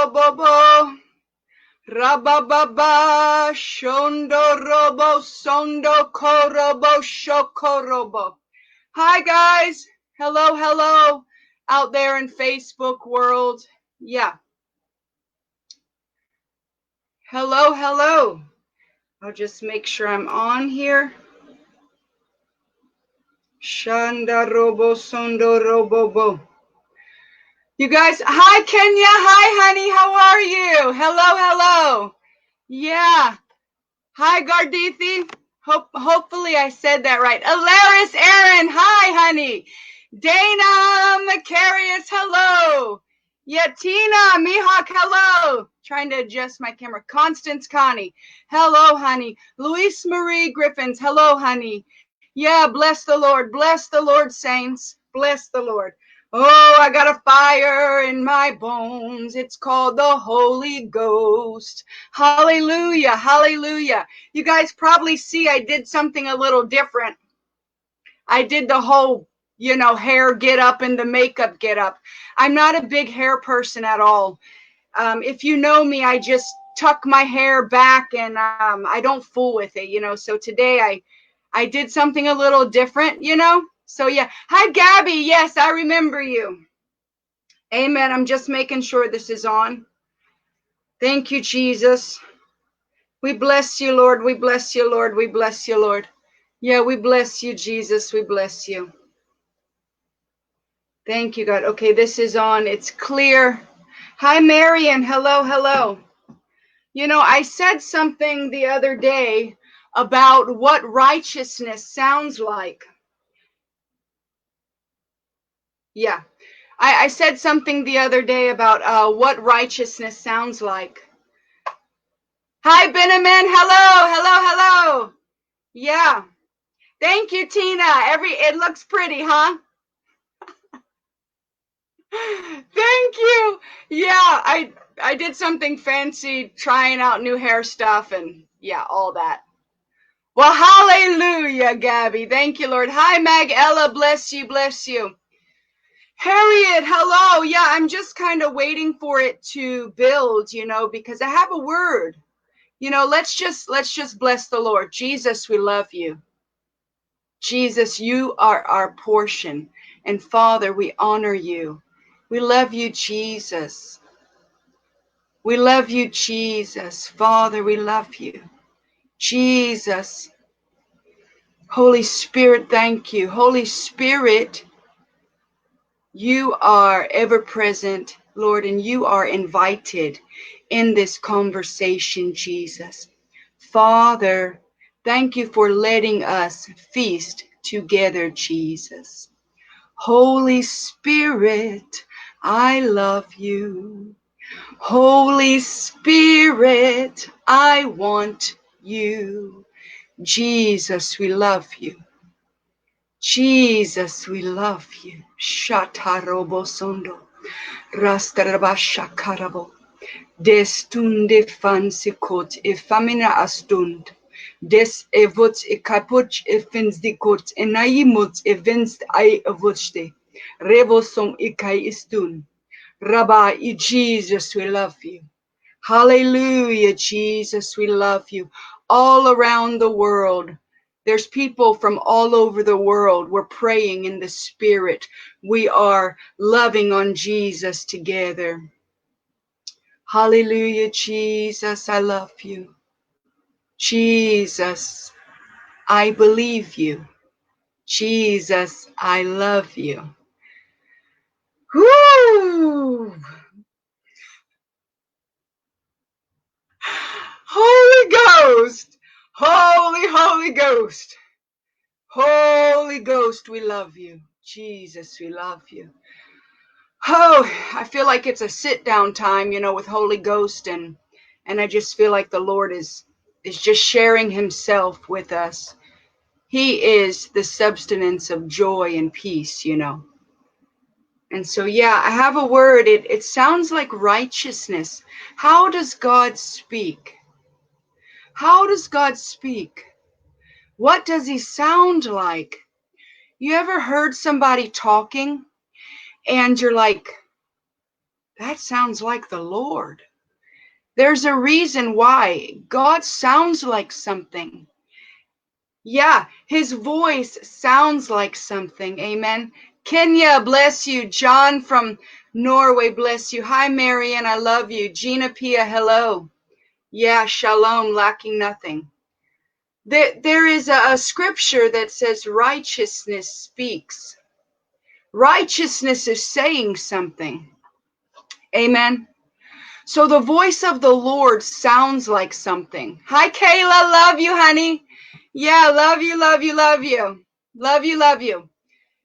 robobo. Rabababa. Shondo robo. Sondo korobo. Shokorobo. Hi, guys. Hello, hello. Out there in Facebook world. Yeah. Hello, hello. I'll just make sure I'm on here. Shanda robo sondo robobo. You guys, hi Kenya, hi honey, how are you? Hello, hello. Yeah. Hi Gardithi. Hopefully I said that right. Alaris Aaron, hi honey. Dana Macarius, hello. Yatina Mihawk, hello. Trying to adjust my camera. Constance Connie, hello honey. Luis Marie Griffins, hello honey. Yeah, bless the Lord, saints. Bless the Lord. Oh, I got a fire in my bones. It's called the Holy Ghost. Hallelujah, hallelujah. You guys probably see I did something a little different. I did the whole, hair get up and the makeup get up. I'm not a big hair person at all. If you know me, I just tuck my hair back and I don't fool with it, So today I did something a little different, So yeah. Hi, Gabby. Yes, I remember you. Amen. I'm just making sure this is on. Thank you, Jesus. We bless you, Lord. We bless you, Lord. We bless you, Lord. Yeah, we bless you, Jesus. We bless you. Thank you, God. Okay, this is on. It's clear. Hi, Marion. Hello, hello. I said something the other day about what righteousness sounds like. Yeah. I said something the other day about what righteousness sounds like. Hi, Benaman. Hello, hello, hello. Yeah. Thank you, Tina. It looks pretty, huh? Thank you. Yeah, I did something fancy, trying out new hair stuff and yeah, all that. Well, hallelujah, Gabby. Thank you, Lord. Hi, Mag Ella. Bless you, bless you. Harriet, hello. Yeah, I'm just kind of waiting for it to build, because I have a word. Let's just bless the Lord. Jesus, we love you. Jesus, you are our portion. And Father, we honor you. We love you, Jesus. We love you, Jesus. Father, we love you. Jesus. Holy Spirit, thank you. Holy Spirit, you are ever present, Lord, and you are invited in this conversation, Jesus. Father, thank you for letting us feast together, Jesus. Holy Spirit, I love you. Holy Spirit, I want you. Jesus, we love you. Jesus, we love you. Shatarobo sondo. Rastarabashakarabo. Destunde fansikot e famina astund. Des evots e kapuch e finsdikot e naimot e vinst I avochte. Revosom e kai istun. Rabbi, Jesus, we love you. Hallelujah, Jesus, we love you. All around the world, there's people from all over the world. We're praying in the Spirit. We are loving on Jesus together. Hallelujah, Jesus, I love you. Jesus, I believe you. Jesus, I love you. Woo! Holy Ghost, Holy Ghost, Holy Ghost, we love you. Jesus, we love you. Oh, I feel like it's a sit down time, with Holy Ghost, and I just feel like the Lord is just sharing himself with us. He is the substance of joy and peace, And so, yeah, I have a word. It sounds like righteousness. How does God speak? How does God speak? What does he sound like? You ever heard somebody talking and you're like, that sounds like the Lord. There's a reason why. God sounds like something. Yeah, his voice sounds like something. Amen. Kenya, bless you. John from Norway, bless you. Hi, Marian, I love you. Gina Pia, hello. Yeah, shalom, lacking nothing. There is a scripture that says righteousness speaks. Righteousness is saying something. Amen. So the voice of the Lord sounds like something. Hi, Kayla. Love you, honey. Yeah, love you, love you, love you. Love you, love you.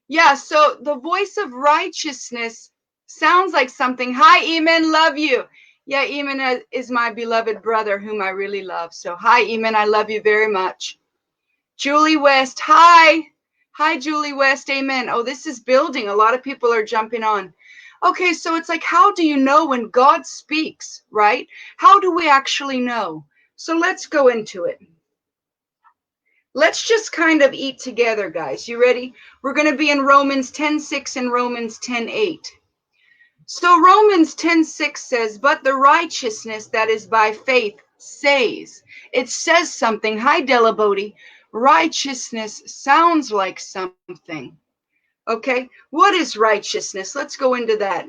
Yeah, so the voice of righteousness sounds like something. Hi, Eamon. Love you. Yeah, Eamon is my beloved brother whom I really love. So hi, Eamon. I love you very much. Julie West. Hi. Hi, Julie West. Amen. Oh, this is building. A lot of people are jumping on. Okay, so it's like, how do you know when God speaks, right? How do we actually know? So let's go into it. Let's just kind of eat together, guys. You ready? We're going to be in Romans 10:6 and Romans 10:8. So Romans 10:6 says, but the righteousness that is by faith says. It says something. Hi, Della Bodhi. Righteousness sounds like something. Okay, what is righteousness? Let's go into that.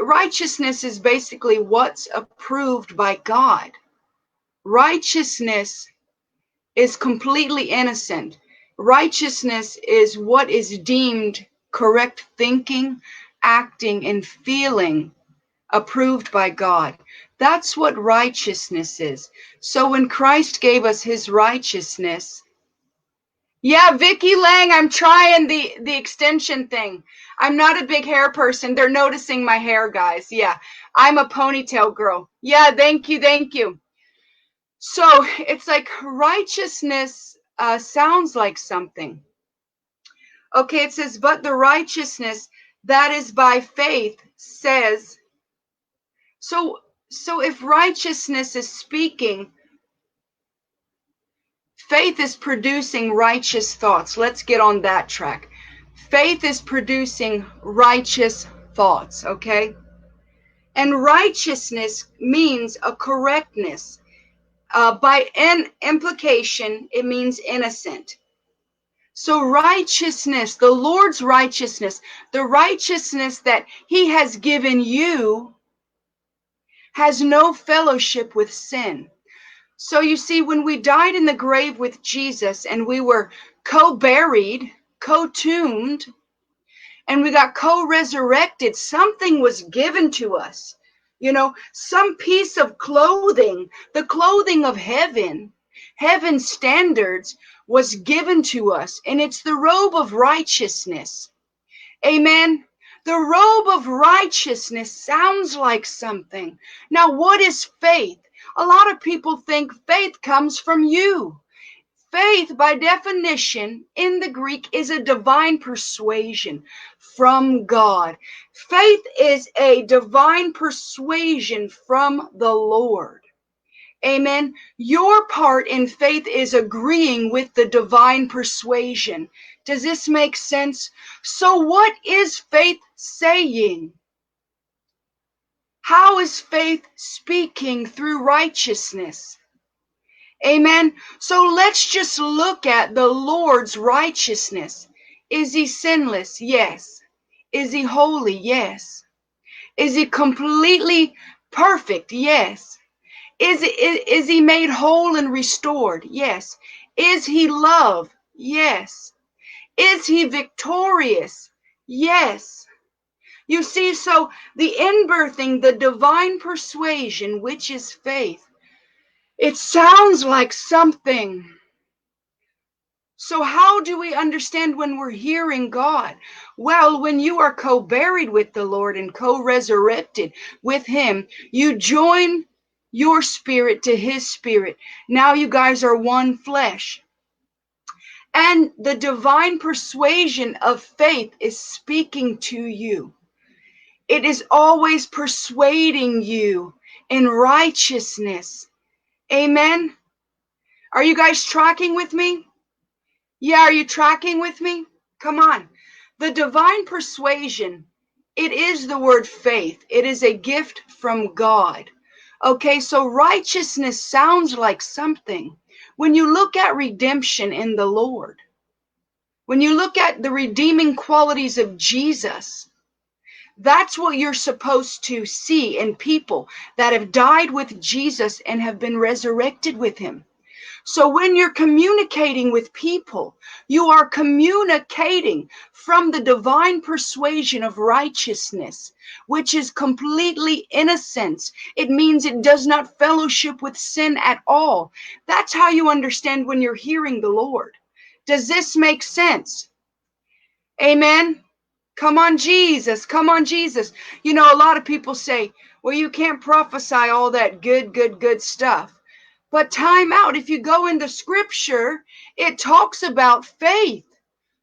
Righteousness is basically what's approved by God. Righteousness is completely innocent. Righteousness is what is deemed correct thinking, acting, and feeling approved by God. That's what righteousness is. So when Christ gave us his righteousness, yeah, Vicky Lang, I'm trying the extension thing. I'm not a big hair person. They're noticing my hair, guys. Yeah, I'm a ponytail girl. Yeah, thank you, thank you. So it's like righteousness sounds like something. Okay, it says, but the righteousness that is by faith says. So if righteousness is speaking, faith is producing righteous thoughts. Let's get on that track. Faith is producing righteous thoughts, okay? And righteousness means a correctness. By implication, it means innocent. So righteousness, the Lord's righteousness, the righteousness that he has given you has no fellowship with sin. So you see, when we died in the grave with Jesus and we were co-buried, co-tombed, and we got co-resurrected, something was given to us. Some piece of clothing, the clothing of heaven, heaven's standards was given to us, and it's the robe of righteousness. Amen. The robe of righteousness sounds like something. Now, what is faith? A lot of people think faith comes from you. Faith, by definition, in the Greek, is a divine persuasion from God. Faith is a divine persuasion from the Lord. Amen. Your part in faith is agreeing with the divine persuasion. Does this make sense? So what is faith saying? How is faith speaking through righteousness? Amen. So let's just look at the Lord's righteousness. Is he sinless? Yes. Is he holy? Yes. Is he completely perfect? Yes. Is he made whole and restored? Yes. Is he love? Yes. Is he victorious? Yes. You see, so the inbirthing, the divine persuasion, which is faith, it sounds like something. So how do we understand when we're hearing God? Well, when you are co-buried with the Lord and co-resurrected with him, you join your spirit to his spirit. Now you guys are one flesh. And the divine persuasion of faith is speaking to you. It is always persuading you in righteousness. Amen. Are you guys tracking with me? Yeah, are you tracking with me? Come on. The divine persuasion It is the word faith. It is a gift from God. Okay, so righteousness sounds like something. When you look at redemption in the Lord, when you look at the redeeming qualities of Jesus, that's what you're supposed to see in people that have died with Jesus and have been resurrected with him. So when you're communicating with people, you are communicating from the divine persuasion of righteousness, which is completely innocence. It means it does not fellowship with sin at all. That's how you understand when you're hearing the Lord. Does this make sense? Amen. Come on, Jesus. Come on, Jesus. You know, a lot of people say, well, you can't prophesy all that good stuff. But time out. If you go into scripture, it talks about faith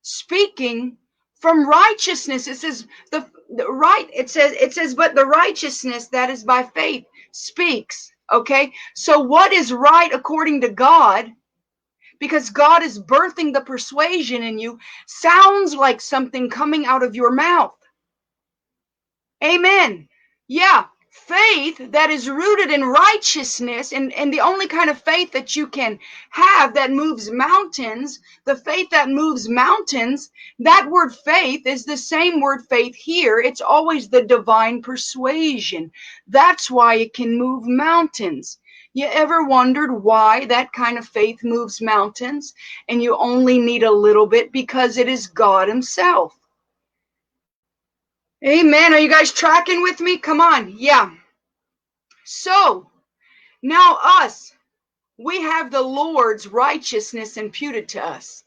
speaking from righteousness. It says it says, but the righteousness that is by faith speaks. Okay. So what is right according to God, because God is birthing the persuasion in you, sounds like something coming out of your mouth. Amen. Yeah. Faith that is rooted in righteousness, and the only kind of faith that you can have that moves mountains, the faith that moves mountains, that word faith is the same word faith here. It's always the divine persuasion. That's why it can move mountains. You ever wondered why that kind of faith moves mountains? And you only need a little bit, because it is God himself. Amen. Are you guys tracking with me? Come on. Yeah. So now we have the Lord's righteousness imputed to us.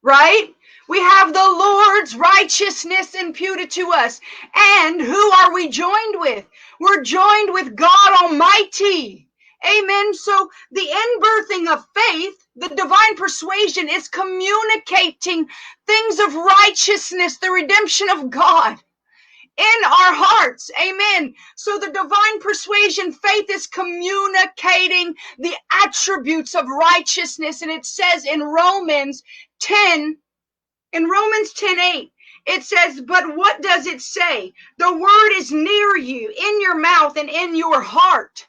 Right? We have the Lord's righteousness imputed to us. And who are we joined with? We're joined with God Almighty. Amen. So the inbirthing of faith, the divine persuasion, is communicating things of righteousness, the redemption of God in our hearts. Amen. So the divine persuasion, faith, is communicating the attributes of righteousness. And it says in Romans 10, in Romans 10:8, it says, but what does it say? The word is near you, in your mouth and in your heart.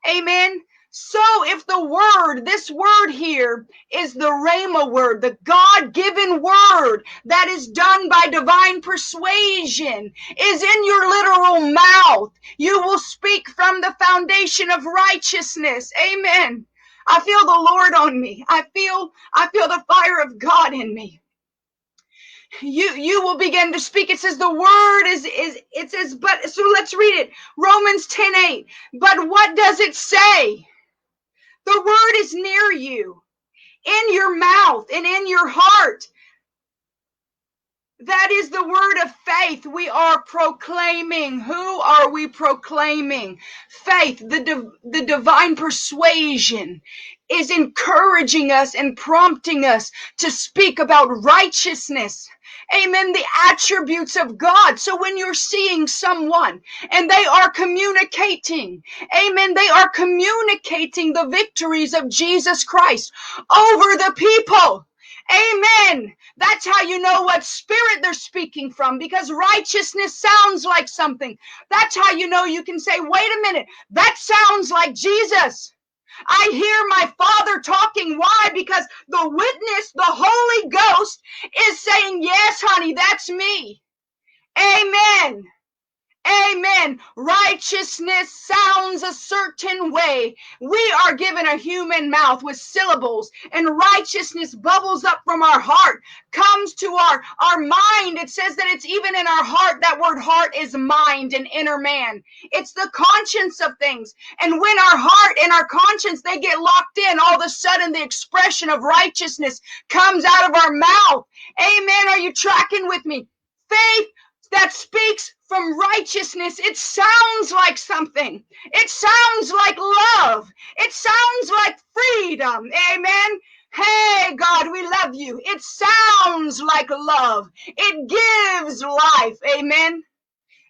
Amen. So if the word, this word here is the Rhema word, the God-given word that is done by divine persuasion, is in your literal mouth, you will speak from the foundation of righteousness. Amen. I feel the Lord on me. I feel the fire of God in me. You will begin to speak. It says the word it says, but, so let's read it. Romans 10:8. But what does it say? The word is near you, in your mouth and in your heart. That is the word of faith we are proclaiming. Who are we proclaiming? Faith, the divine persuasion, is encouraging us and prompting us to speak about righteousness. Amen. The attributes of God. So when you're seeing someone and they are communicating, amen, they are communicating the victories of Jesus Christ over the people. Amen. That's how you know what spirit they're speaking from, because righteousness sounds like something. That's how you know you can say, wait a minute, that sounds like Jesus. I hear my Father talking. Why? Because the witness, the Holy Ghost, is saying, yes, honey, that's me. Amen. Amen. Righteousness sounds a certain way. We are given a human mouth with syllables, and righteousness bubbles up from our heart, comes to our mind. It says that it's even in our heart. That word heart is mind and inner man. It's the conscience of things. And when our heart and our conscience, they get locked in, all of a sudden the expression of righteousness comes out of our mouth. Amen. Are you tracking with me? Faith that speaks from righteousness, it sounds like something. It sounds like love. It sounds like freedom. Amen. Hey, God, we love you. It sounds like love. It gives life. Amen.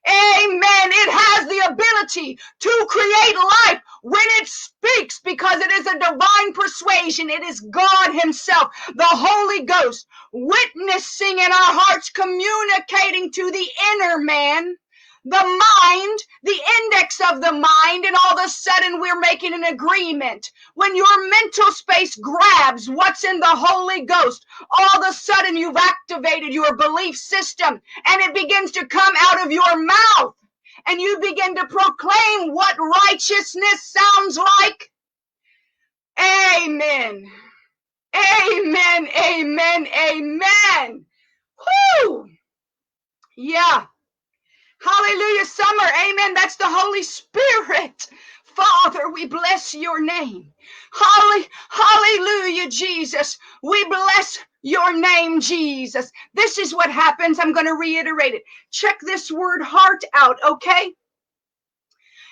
Amen. It has the the ability to create life when it speaks, because it is a divine persuasion. It is God himself, the Holy Ghost, witnessing in our hearts, communicating to the inner man, the mind, the index of the mind, and all of a sudden we're making an agreement. When your mental space grabs what's in the Holy Ghost, all of a sudden you've activated your belief system, and it begins to come out of your mouth, and you begin to proclaim what righteousness sounds like. Amen. Amen. Amen. Amen. Whoo! Yeah. Hallelujah, Summer. Amen. That's the Holy Spirit. Father, we bless your name. Hallelujah, Jesus. We bless your name, Jesus. This is what happens. I'm going to reiterate it. Check this word heart out, okay?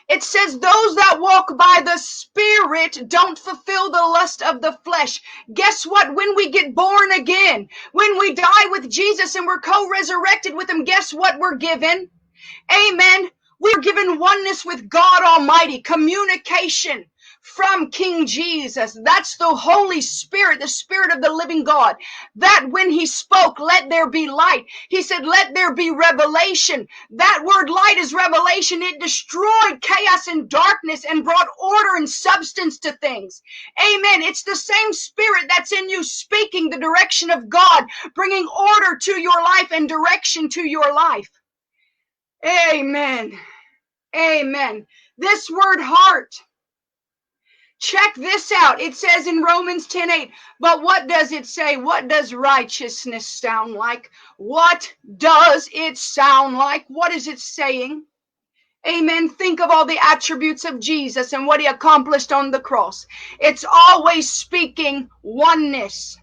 It says those that walk by the Spirit don't fulfill the lust of the flesh. Guess what? When we get born again, when we die with Jesus and we're co-resurrected with him, guess what we're given? Amen. We're given oneness with God Almighty, communication from King Jesus. That's the Holy Spirit, the Spirit of the living God. That when he spoke, let there be light. He said, let there be revelation. That word light is revelation. It destroyed chaos and darkness and brought order and substance to things. Amen. It's the same Spirit that's in you, speaking the direction of God, bringing order to your life and direction to your life. Amen. Amen. This word heart. Check this out. It says in Romans 10:8, but what does it say? What does righteousness sound like? What does it sound like? What is it saying? Amen. Think of all the attributes of Jesus and what he accomplished on the cross. It's always speaking oneness.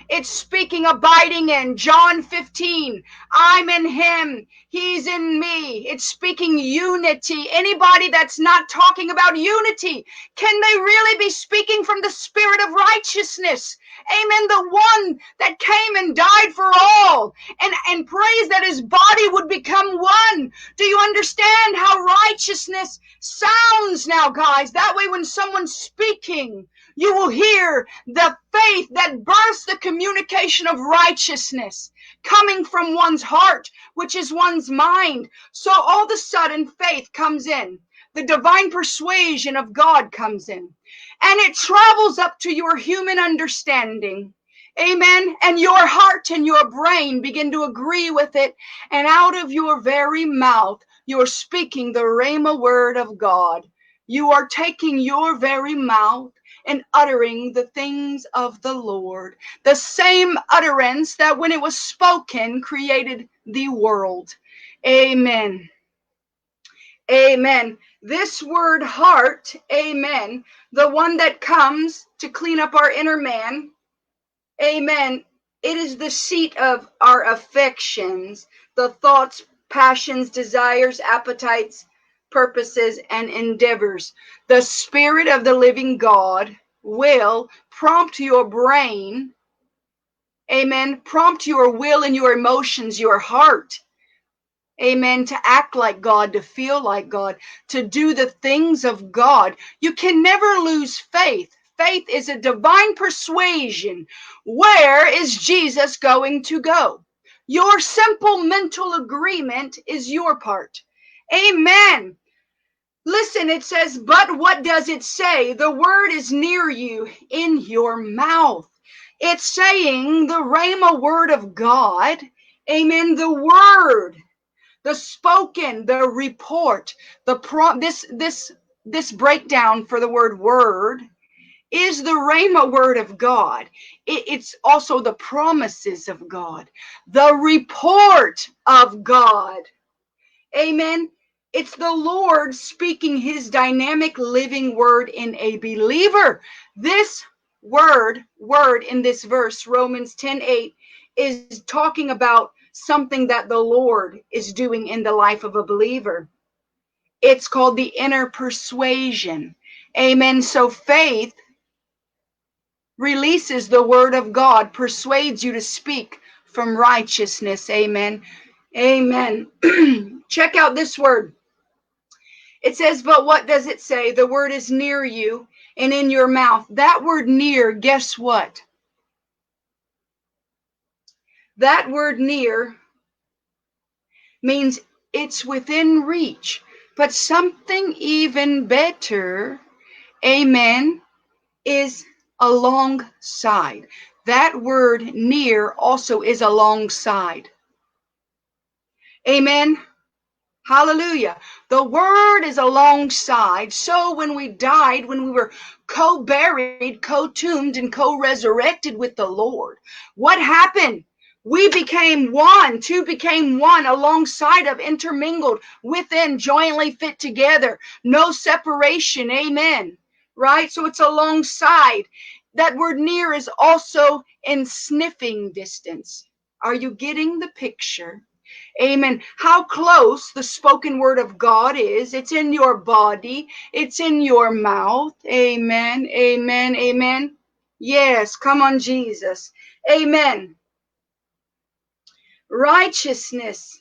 It's speaking abiding in John 15. I'm in him. He's in me. It's speaking unity. Anybody that's not talking about unity, can they really be speaking from the Spirit of righteousness? Amen. The one that came and died for all, and prays that his body would become one. Do you understand how righteousness sounds now, guys? That way when someone's speaking, you will hear the faith that births the communication of righteousness coming from one's heart, which is one's mind. So all of a sudden faith comes in. The divine persuasion of God comes in. And it travels up to your human understanding. Amen. And your heart and your brain begin to agree with it. And out of your very mouth, you're speaking the Rhema word of God. You are taking your very mouth and uttering the things of the Lord. The same utterance that when it was spoken created the world. Amen. Amen. This word heart, amen, the one that comes to clean up our inner man, amen, it is the seat of our affections, the thoughts, passions, desires, appetites, purposes, and endeavors. The Spirit of the living God will prompt your brain, amen, prompt your will and your emotions, your heart, amen, to act like God, to feel like God, to do the things of God. You can never lose faith. Faith is a divine persuasion. Where is Jesus going to go? Your simple mental agreement is your part. Amen. Listen, it says, but what does it say? The word is near you, in your mouth. It's saying the Rhema word of God. Amen. The word, the spoken, the report, this breakdown for the word is the Rhema word of God. It's also the promises of God, the report of God. Amen. It's the Lord speaking his dynamic living word in a believer. This word in this verse, Romans 10:8, is talking about something that the Lord is doing in the life of a believer. It's called the inner persuasion. Amen. So faith releases the word of God, persuades you to speak from righteousness. Amen. Amen. Check out this word. It says, but what does it say? The word is near you and in your mouth. That word near, guess what? That word near means it's within reach. But something even better, amen, is alongside. That word near also is alongside. Amen. Hallelujah. The word is alongside. So when we died, when we were co-buried, co-tombed, and co-resurrected with the Lord, what happened? We became one. Two became one, alongside of, intermingled, within, jointly fit together. No separation. Amen. Right? So it's alongside. That word near is also in sniffing distance. Are you getting the picture? Amen. How close the spoken word of God is. It's in your body. It's in your mouth. Amen. Amen. Amen. Yes. Come on, Jesus. Amen. Righteousness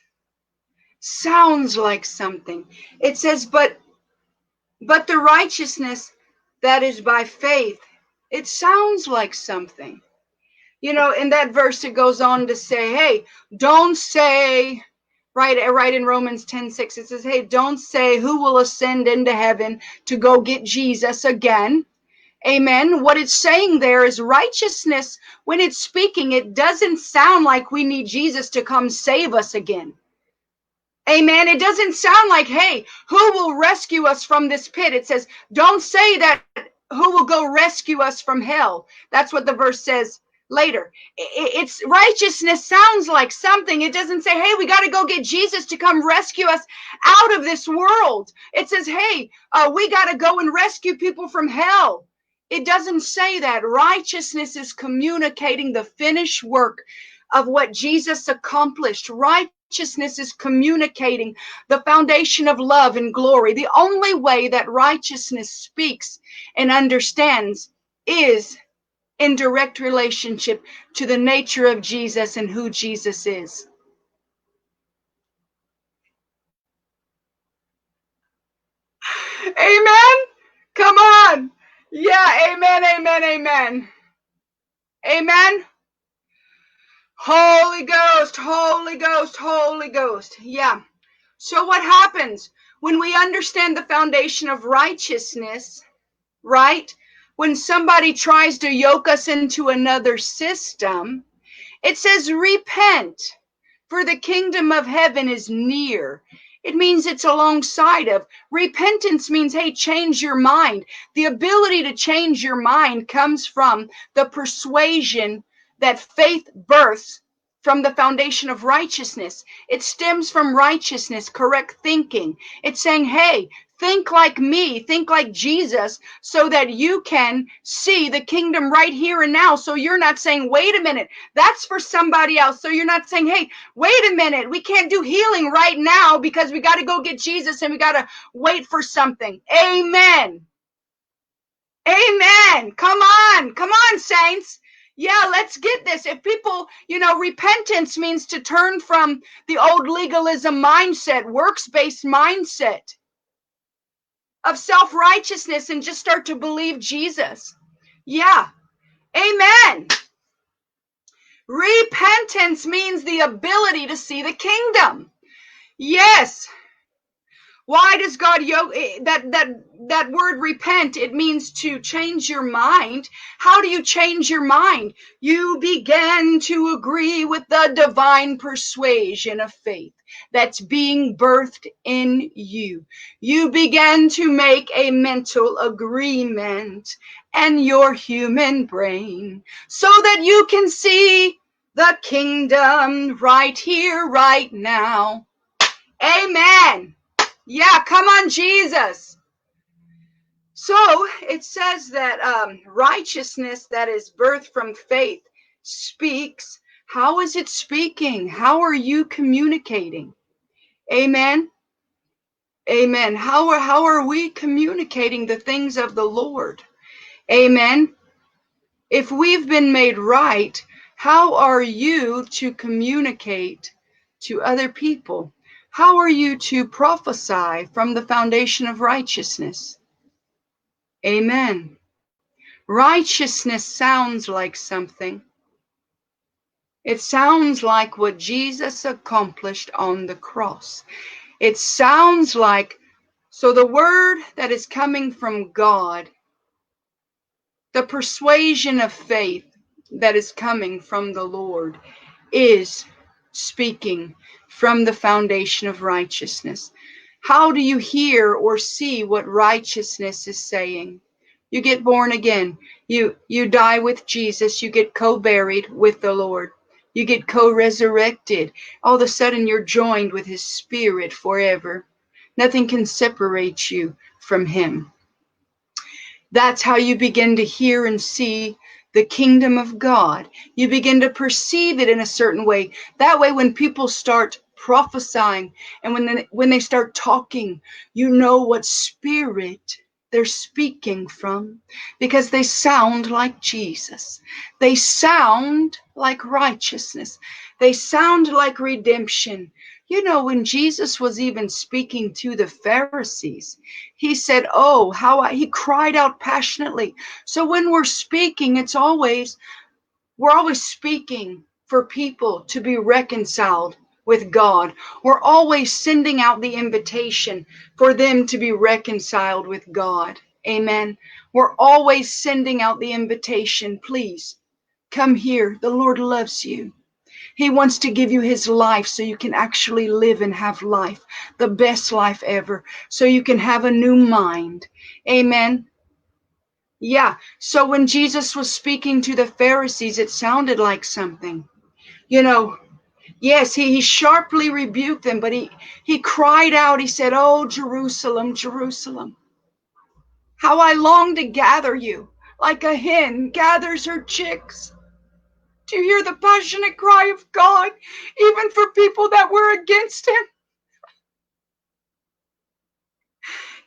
sounds like something. It says, but the righteousness that is by faith, it sounds like something. You know, in that verse, it goes on to say, hey, don't say, right in Romans 10:6, it says, hey, don't say who will ascend into heaven to go get Jesus again. Amen. What it's saying there is righteousness. When it's speaking, it doesn't sound like we need Jesus to come save us again. Amen. It doesn't sound like, hey, who will rescue us from this pit? It says, don't say that who will go rescue us from hell. That's what the verse says later. It's righteousness sounds like something. It doesn't say, hey, we got to go get Jesus to come rescue us out of this world. It says, hey, we got to go and rescue people from hell. It doesn't say that. Righteousness is communicating the finished work of what Jesus accomplished. Righteousness is communicating the foundation of love and glory. The only way that righteousness speaks and understands is in direct relationship to the nature of Jesus and who Jesus is. Amen. Come on. Yeah. Amen. Amen. Amen. Amen. Holy Ghost, Holy Ghost, Holy Ghost. Yeah. So what happens when we understand the foundation of righteousness, right? When somebody tries to yoke us into another system, it says repent, for the kingdom of heaven is near. It means it's alongside of. Repentance means, hey, change your mind. The ability to change your mind comes from the persuasion that faith births from the foundation of righteousness. It stems from righteousness, correct thinking. It's saying, hey, think like me, think like Jesus, so that you can see the kingdom right here and now. So you're not saying, wait a minute, that's for somebody else. So you're not saying, hey, wait a minute, we can't do healing right now because we got to go get Jesus and we got to wait for something. Amen. Amen. Come on, saints. Yeah, let's get this. If people, repentance means to turn from the old legalism mindset, works-based mindset of self-righteousness and just start to believe Jesus. Yeah. Amen. Repentance means the ability to see the kingdom. Yes. Why does God yoke that word repent? It means to change your mind. How do you change your mind? You begin to agree with the divine persuasion of faith that's being birthed in you. You begin to make a mental agreement and your human brain so that you can see the kingdom right here, right now. Amen. Yeah, come on, Jesus. So it says that righteousness that is birthed from faith speaks. How is it speaking? How are you communicating? Amen. Amen. How are we communicating the things of the Lord? Amen. If we've been made right, how are you to communicate to other people? How are you to prophesy from the foundation of righteousness? Amen. Righteousness sounds like something. It sounds like what Jesus accomplished on the cross. It sounds like, so the word that is coming from God, the persuasion of faith that is coming from the Lord, is speaking from the foundation of righteousness. How do you hear or see what righteousness is saying? You get born again. You die with Jesus. You get co-buried with the Lord. You get co-resurrected. All of a sudden you're joined with his spirit forever. Nothing can separate you from him. That's how you begin to hear and see the kingdom of God. You begin to perceive it in a certain way. That way, when people start prophesying and when they start talking, you know what spirit they're speaking from, because they sound like Jesus. They sound like righteousness. They sound like redemption. You know, when Jesus was even speaking to the Pharisees, he said, oh, he cried out passionately. So when we're speaking, we're always speaking for people to be reconciled with God. We're always sending out the invitation for them to be reconciled with God. Amen. We're always sending out the invitation. Please come here. The Lord loves you. He wants to give you his life so you can actually live and have life, the best life ever, so you can have a new mind. Amen. Yeah. So when Jesus was speaking to the Pharisees, it sounded like something. You know, yes, he sharply rebuked them, but he cried out. He said, oh, Jerusalem, Jerusalem, how I long to gather you like a hen gathers her chicks. Do you hear the passionate cry of God, even for people that were against him?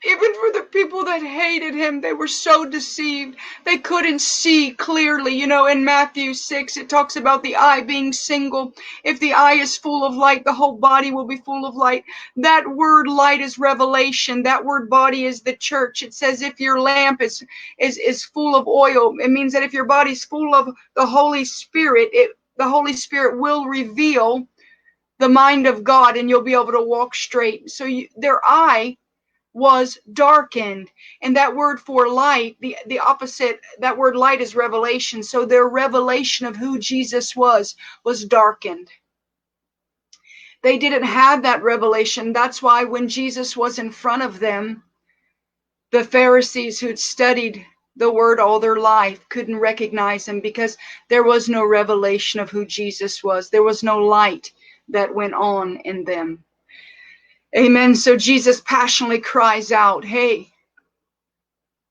Even for the people that hated him, they were so deceived. They couldn't see clearly. You know, in Matthew 6, it talks about the eye being single. If the eye is full of light, the whole body will be full of light. That word light is revelation. That word body is the church. It says if your lamp is full of oil, it means that if your body's full of the Holy Spirit, the Holy Spirit will reveal the mind of God, and you'll be able to walk straight. So their eye was darkened. And that word for light, the opposite, that word light is revelation. So their revelation of who Jesus was darkened. They didn't have that revelation. That's why when Jesus was in front of them, the Pharisees who'd studied the word all their life couldn't recognize him, because there was no revelation of who Jesus was. There was no light that went on in them. Amen. So Jesus passionately cries out, hey,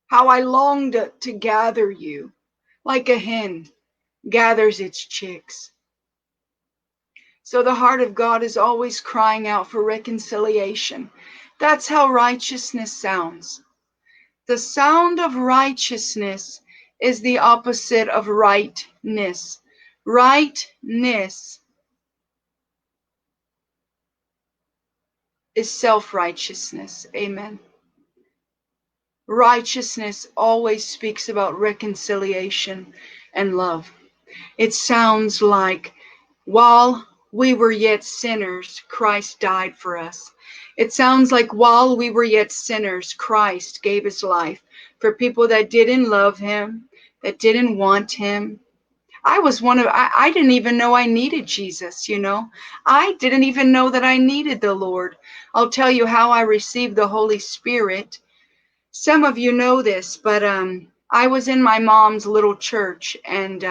how I longed to gather you like a hen gathers its chicks. So the heart of God is always crying out for reconciliation. That's how righteousness sounds. The sound of righteousness is the opposite of rightness. Rightness is self-righteousness. Amen. Righteousness always speaks about reconciliation and love. It sounds like, while we were yet sinners, Christ died for us. It sounds like, while we were yet sinners, Christ gave his life for people that didn't love him, that didn't want him. I didn't even know I needed Jesus, you know. I didn't even know that I needed the Lord. I'll tell you how I received the Holy Spirit. Some of you know this, but I was in my mom's little church, and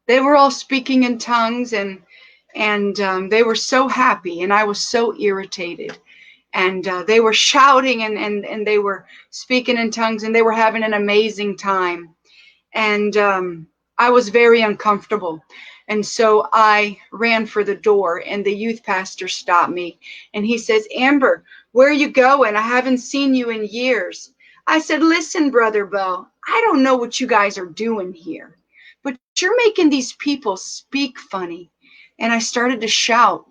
they were all speaking in tongues, and they were so happy, and I was so irritated. And they were shouting, and they were speaking in tongues, and they were having an amazing time. And I was very uncomfortable. And so I ran for the door, and the youth pastor stopped me, and he says, Amber, where are you going? I haven't seen you in years. I said, listen, Brother Bo, I don't know what you guys are doing here, but you're making these people speak funny. And I started to shout,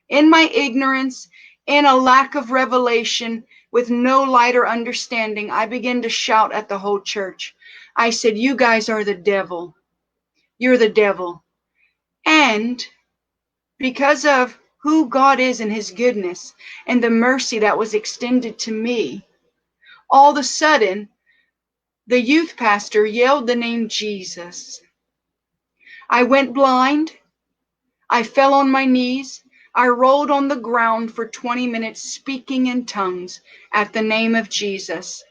in my ignorance, in a lack of revelation, with no light or understanding, I began to shout at the whole church. I said, you guys are the devil. You're the devil. And because of who God is and his goodness and the mercy that was extended to me, all of a sudden, the youth pastor yelled the name Jesus. I went blind. I fell on my knees. I rolled on the ground for 20 minutes speaking in tongues at the name of Jesus.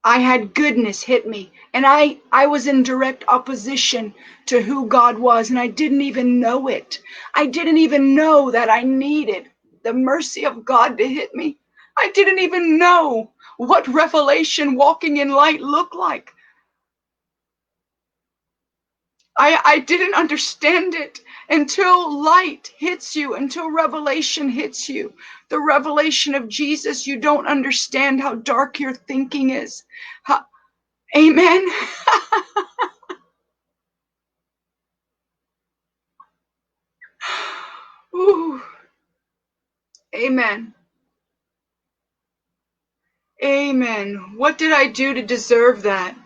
I had goodness hit me, and I was in direct opposition to who God was, and I didn't even know it. I didn't even know that I needed the mercy of God to hit me. I didn't even know what revelation walking in light looked like. I didn't understand it until light hits you, until revelation hits you. The revelation of Jesus, you don't understand how dark your thinking is. Amen. Ooh. Amen. Amen. What did I do to deserve that?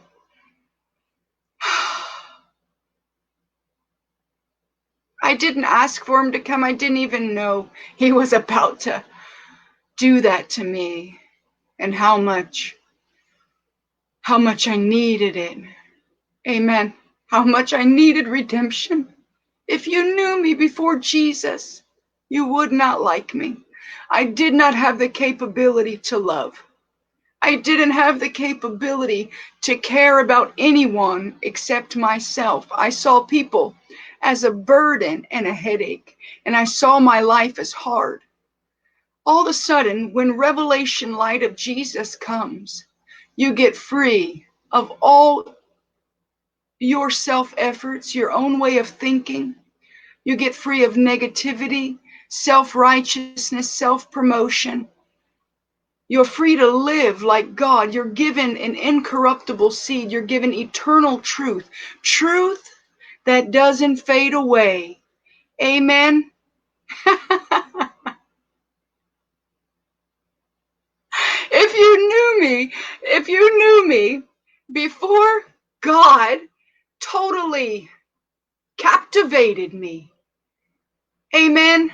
I didn't ask for him to come. I didn't even know he was about to do that to me, and how much I needed it. Amen. How much I needed redemption. If you knew me before Jesus, you would not like me. I did not have the capability to love. I didn't have the capability to care about anyone except myself. I saw people as a burden and a headache, and I saw my life as hard. All of a sudden, when revelation light of Jesus comes, you get free of all your self-efforts, your own way of thinking. You get free of negativity, self-righteousness, self-promotion. You're free to live like God. You're given an incorruptible seed. You're given eternal truth. Truth that doesn't fade away. Amen. If you knew me before God totally captivated me, amen,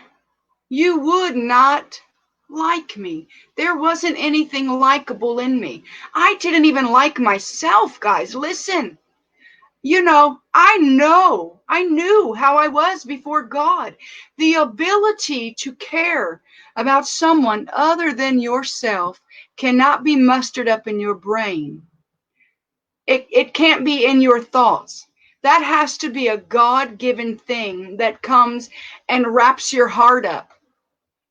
you would not like me. There wasn't anything likable in me. I didn't even like myself, guys. Listen, I knew how I was before God. The ability to care about someone other than yourself cannot be mustered up in your brain. It can't be in your thoughts. That has to be a God-given thing that comes and wraps your heart up.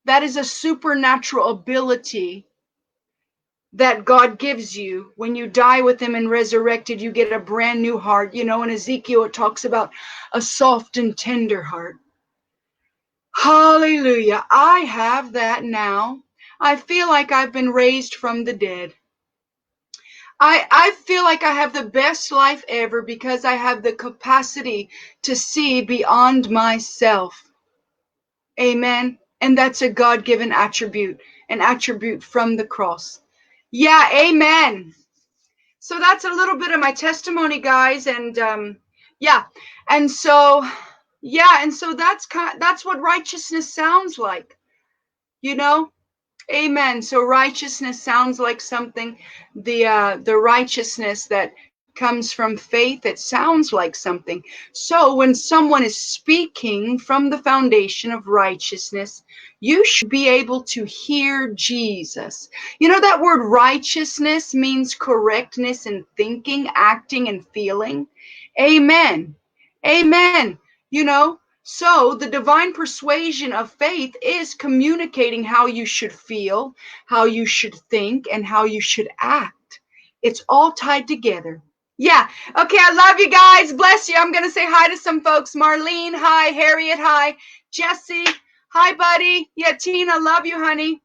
That is a supernatural ability that God gives you. When you die with him and resurrected, you get a brand new heart. In Ezekiel, it talks about a soft and tender heart. Hallelujah. I have that now. I feel like I've been raised from the dead. I feel like I have the best life ever because I have the capacity to see beyond myself. Amen. And that's a God-given attribute, an attribute from the cross. Yeah, amen. So that's a little bit of my testimony, guys. And and so that's what righteousness sounds like, Amen. So righteousness sounds like something, the righteousness that comes from faith, it sounds like something. So when someone is speaking from the foundation of righteousness, you should be able to hear Jesus. That word righteousness means correctness in thinking, acting, and feeling. Amen. Amen. So the divine persuasion of faith is communicating how you should feel, how you should think, and how you should act. It's all tied together. Yeah. Okay. I love you guys. Bless you. I'm going to say hi to some folks. Marlene, hi. Harriet, hi. Jesse, hi, buddy. Yeah, Tina, love you, honey.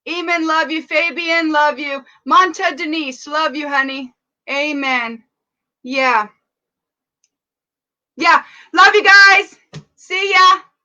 Eamon, love you. Fabian, love you. Monta Denise, love you, honey. Amen. Yeah. Yeah. Love you guys. See ya.